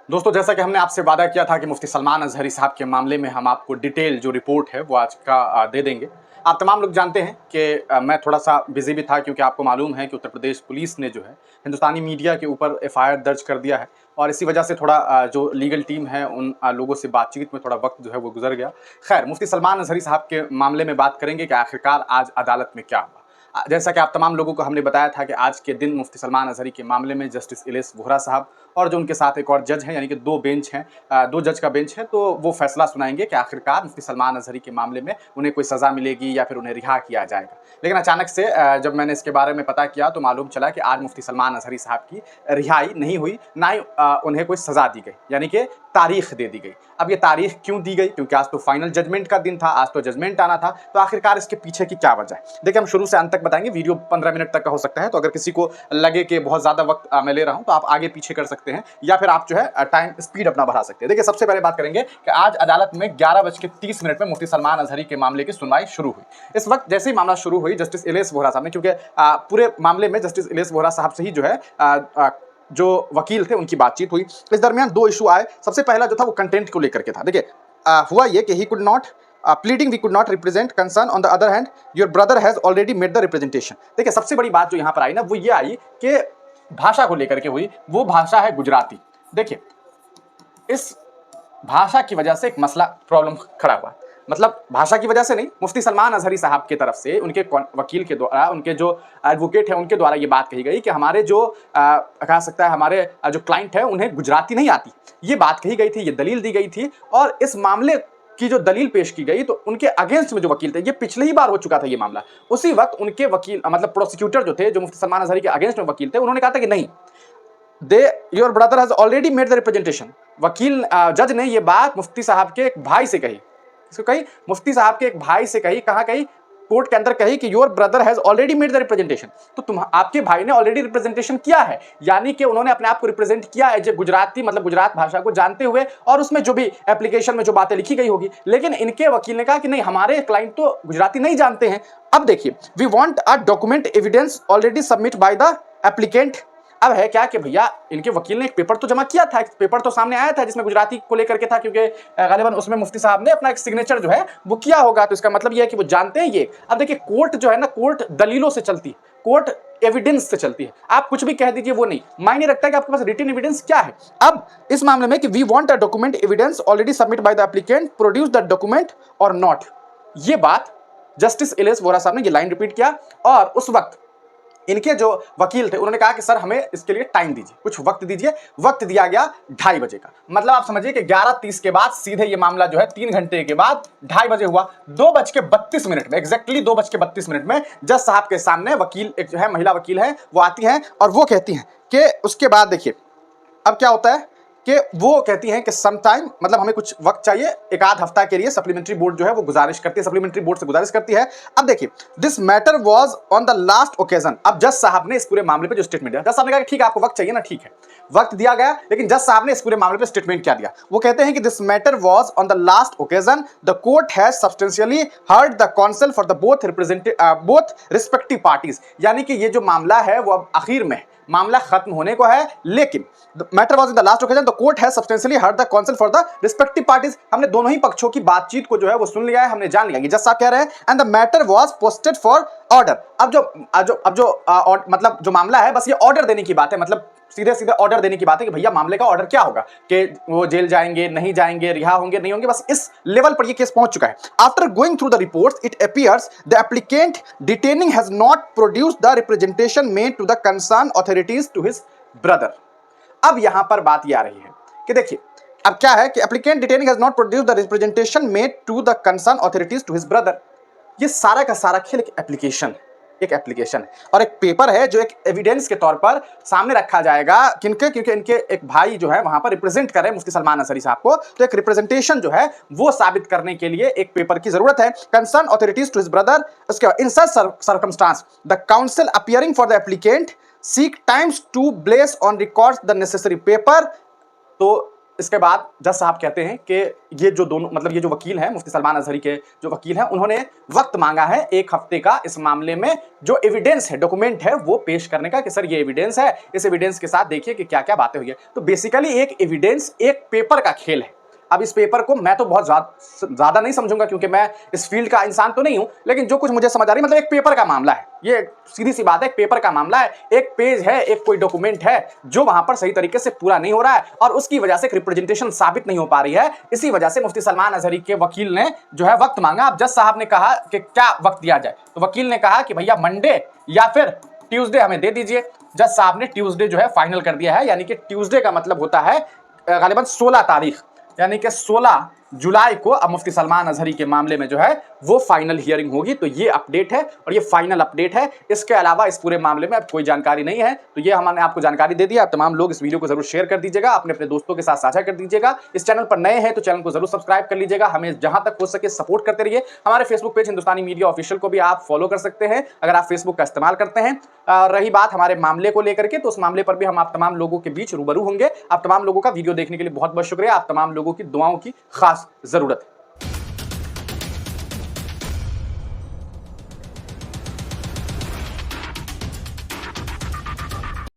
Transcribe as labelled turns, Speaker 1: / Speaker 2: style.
Speaker 1: दोस्तों, जैसा कि हमने आपसे वादा किया था कि मुफ्ती सलमान अजहरी साहब के मामले में हम आपको डिटेल जो रिपोर्ट है वो आज का दे देंगे। आप तमाम लोग जानते हैं कि मैं थोड़ा-सा बिज़ी भी था, क्योंकि आपको मालूम है कि उत्तर प्रदेश पुलिस ने जो है हिंदुस्तानी मीडिया के ऊपर एफआईआर दर्ज कर दिया है और इसी वजह से थोड़ा जो लीगल टीम है उन लोगों से बातचीत में थोड़ा वक़्त जो है वो गुज़र गया। ख़ैर, मुफ्ती सलमान अजहरी साहब के मामले में बात करेंगे कि आखिरकार आज अदालत में क्या हुआ। जैसा कि आप तमाम लोगों को हमने बताया था कि आज के दिन मुफ्ती सलमान अजहरी के मामले में जस्टिस इलियास वोहरा साहब और जो उनके साथ एक और जज हैं, यानी कि 2 बेंच हैं, 2 जज का बेंच है, तो वो फैसला सुनाएंगे कि आखिरकार मुफ्ती सलमान अजहरी के मामले में उन्हें कोई सज़ा मिलेगी या फिर उन्हें रिहा किया जाएगा। लेकिन अचानक से जब मैंने इसके बारे में पता किया तो मालूम चला कि आज मुफ्ती सलमान अजहरी साहब की रिहाई नहीं हुई, ना ही उन्हें कोई सज़ा दी गई, यानी कि तारीख दे दी गई। अब ये तारीख क्यों दी गई? क्योंकि आज तो फाइनल जजमेंट का दिन था, आज तो जजमेंट आना था, तो आखिरकार इसके पीछे की क्या वजह है? देखिए, हम शुरू से अंत तक बताएंगे। वीडियो 15 मिनट तक का हो सकता है, तो अगर किसी को लगे कि बहुत ज़्यादा वक्त मैं ले रहा हूं तो आप आगे पीछे कर सकते हैं या फिर आप जो है टाइम स्पीड अपना बढ़ा सकते हैं। देखिए, सबसे पहले बात करेंगे कि आज अदालत में 11:30 में मुफ्ती सलमान अजहरी के मामले की सुनवाई शुरू हुई। इस वक्त जैसे ही मामला शुरू हुई, जस्टिस इलियास वोहरा साहब ने, क्योंकि पूरे मामले में जस्टिस इलियास वोहरा साहब से ही जो है जो वकील थे उनकी बातचीत हुई। इस दरमियान 2 इशू आए। सबसे पहला जो था वो कंटेंट को लेकर के था। देखिए, हुआ ये कि he could not pleading we could not represent concern, on the other hand your brother has already made the representation. देखिए, सबसे बड़ी बात जो यहाँ पर आई ना वो ये आई कि भाषा को लेकर के हुई। वो भाषा है गुजराती। देखिए, इस भाषा की वजह से एक मसला प्रॉब्लम खड़ा हुआ। मतलब भाषा की वजह से नहीं, मुफ्ती सलमान अजहरी साहब की तरफ से उनके वकील के द्वारा, उनके जो एडवोकेट है उनके द्वारा ये बात कही गई कि हमारे जो कहा सकता है हमारे जो क्लाइंट है उन्हें गुजराती नहीं आती। ये बात कही गई थी, ये दलील दी गई थी और इस मामले की जो दलील पेश की गई तो उनके अगेंस्ट में जो वकील थे, ये पिछले ही बार हो चुका था ये मामला। उसी वक्त उनके वकील मतलब प्रोसिक्यूटर जो थे, जो मुफ्ती सलमान अजहरी के अगेंस्ट में वकील थे, उन्होंने कहा था कि नहीं, your brother has already made the representation. वकील जज ने ये बात मुफ्ती साहब के एक भाई से कही। इसको कही मुफ्ती साहब के एक भाई से कही। कहाँ कही? कोर्ट के अंदर कही कि your brother has already made the representation. तो तुम आपके भाई ने ऑलरेडी रिप्रेजेंटेशन किया है, यानी कि उन्होंने अपने आप को रिप्रेजेंट किया है गुजराती मतलब गुजरात भाषा को जानते हुए और उसमें जो भी एप्लीकेशन में जो बातें लिखी गई होगी। लेकिन इनके वकील ने कहा कि नहीं, हमारे क्लाइंट तो गुजराती नहीं जानते हैं। अब देखिए, we want a document evidence already submit by the applicant. अब है क्या कि भैया इनके वकील ने एक पेपर तो जमा किया था, एक पेपर तो सामने आया था जिसमें गुजराती को लेकर के था, क्योंकि गालिबन उसमें मुफ्ती साहब ने अपना एक सिग्नेचर जो है वो किया होगा। तो इसका मतलब ये है कि वो जानते हैं ये। अब देखिए, कोर्ट जो है ना, कोर्ट दलीलों से चलती है, कोर्ट एविडेंस से चलती है। आप कुछ भी कह दीजिए, वो नहीं मायने रखता है कि आपके पास रिटन एविडेंस क्या है। अब इस मामले में कि we want a document evidence already submit by the applicant, produce the document और नॉट। ये बात जस्टिस इलियास वोहरा साहब ने ये लाइन रिपीट किया और उस वक्त इनके जो वकील थे उन्होंने कहा कि सर हमें इसके लिए टाइम दीजिए, कुछ वक्त दीजिए। वक्त दिया गया 2:30 बजे का। मतलब आप समझिए कि 11:30 के बाद सीधे ये मामला जो है 3 घंटे के बाद 2:30 बजे हुआ। 2:32 में, एग्जैक्टली 2:32 में जज साहब के सामने वकील, एक जो है महिला वकील है, वो आती हैं और वो कहती हैं कि उसके बाद देखिए अब क्या होता है कि वो कहती हैं कि सम टाइम, मतलब हमें कुछ वक्त चाहिए, एक आध हफ्ता के लिए सप्लीमेंट्री बोर्ड जो है वो गुजारिश करती है, सप्लीमेंट्री बोर्ड से गुजारिश करती है। अब देखिए, this matter was on the last occasion. अब जज साहब ने इस पूरे मामले पे जो स्टेटमेंट दिया, जज साहब ने कहा कि ठीक है, आपको वक्त चाहिए ना, ठीक है, वक्त दिया गया। लेकिन जज साहब ने इस पूरे मामले पे स्टेटमेंट क्या दिया? वो कहते हैं कि this matter was on the last occasion, the court has substantially heard the council for the both respective parties. यानी कि ये जो मामला है वो अब आखिर में मामला खत्म होने को है, लेकिन matter was in the last occasion, the court has substantially heard the council for the respective parties. हमने दोनों ही पक्षों की बातचीत को जो है वो सुन लिया है, हमने जान लिया कि जज साहब कह रहे हैं and the matter was posted for order. अब जो मतलब जो मामला है बस ये ऑर्डर देने की बात है, मतलब सीधे सीधे ऑर्डर देने की बात है कि भैया मामले का ऑर्डर क्या होगा, कि वो जेल जाएंगे, नहीं जाएंगे, रिहा होंगे, नहीं होंगे, बस इस लेवल पर ये केस पहुंच चुका है। After going through the reports it appears the applicant detaining has not produced the representation made to the concern authorities to his brother. अब यहां पर बात ये आ रही है कि देखिए, अब क्या है कि applicant detaining has not produced the representation made to the concern authorities to his brother. ये सारा का सारा खेल एक एप्लीकेशन है और एक पेपर है जो एक एविडेंस के तौर पर सामने रखा जाएगा किनके, क्योंकि इनके एक भाई जो है वहां पर रिप्रेजेंट कर रहे हैं मुफ्ती सलमान अजहरी साहब को। तो एक रिप्रेजेंटेशन जो है वो साबित करने के लिए एक पेपर की जरूरत है। Concerned authorities to his brother, उसके बाद in such circumstances the counsel appearing for the applicant seek times to place on records the necessary paper. तो इसके बाद जज साहब कहते हैं कि ये जो दोनों मतलब ये जो वकील हैं, मुफ्ती सलमान अजहरी के जो वकील हैं, उन्होंने वक्त मांगा है 1 हफ्ते का इस मामले में जो एविडेंस है, डॉक्यूमेंट है, वो पेश करने का कि सर ये एविडेंस है, इस एविडेंस के साथ देखिए कि क्या क्या बातें हुई है। तो बेसिकली एक एविडेंस, एक पेपर का खेल है। अब इस पेपर को मैं तो बहुत ज्यादा नहीं समझूंगा क्योंकि मैं इस फील्ड का इंसान तो नहीं हूं, लेकिन जो कुछ मुझे समझ आ रही है मतलब एक पेपर का मामला है, ये सीधी सी बात है, एक पेपर का मामला है, एक पेज है, एक कोई डॉक्यूमेंट है जो वहां पर सही तरीके से पूरा नहीं हो रहा है और उसकी वजह से रिप्रेजेंटेशन साबित नहीं हो पा रही है। इसी वजह से मुफ्ती सलमान अजहरी के वकील ने जो है वक्त मांगा। अब जज साहब ने कहा कि क्या वक्त दिया जाए, तो वकील ने कहा कि भैया मंडे या फिर ट्यूसडे हमें दे दीजिए। जज साहब ने ट्यूसडे जो है फाइनल कर दिया है, यानी कि ट्यूसडे का मतलब होता है गालिबन 16 तारीख, यानी कि 16 जुलाई को अब मुफ्ती सलमान अजहरी के मामले में जो है वो फाइनल हियरिंग होगी। तो ये अपडेट है और ये फाइनल अपडेट है। इसके अलावा इस पूरे मामले में अब कोई जानकारी नहीं है। तो ये हमने आपको जानकारी दे दी। आप तमाम लोग इस वीडियो को जरूर शेयर कर दीजिएगा, अपने अपने दोस्तों के साथ साझा कर दीजिएगा। इस चैनल पर नए हैं तो चैनल को जरूर सब्सक्राइब कर लीजिएगा। हमें जहां तक हो सके सपोर्ट करते रहिए। हमारे फेसबुक पेज हिंदुस्तानी मीडिया ऑफिशियल को भी आप फॉलो कर सकते हैं अगर आप फेसबुक का इस्तेमाल करते हैं। रही बात हमारे मामले को लेकर के, तो उस मामले पर भी हम आप तमाम लोगों के बीच रूबरू होंगे। आप तमाम लोगों का वीडियो देखने के लिए बहुत बहुत शुक्रिया। आप तमाम लोगों की दुआओं की खास जरूरत है।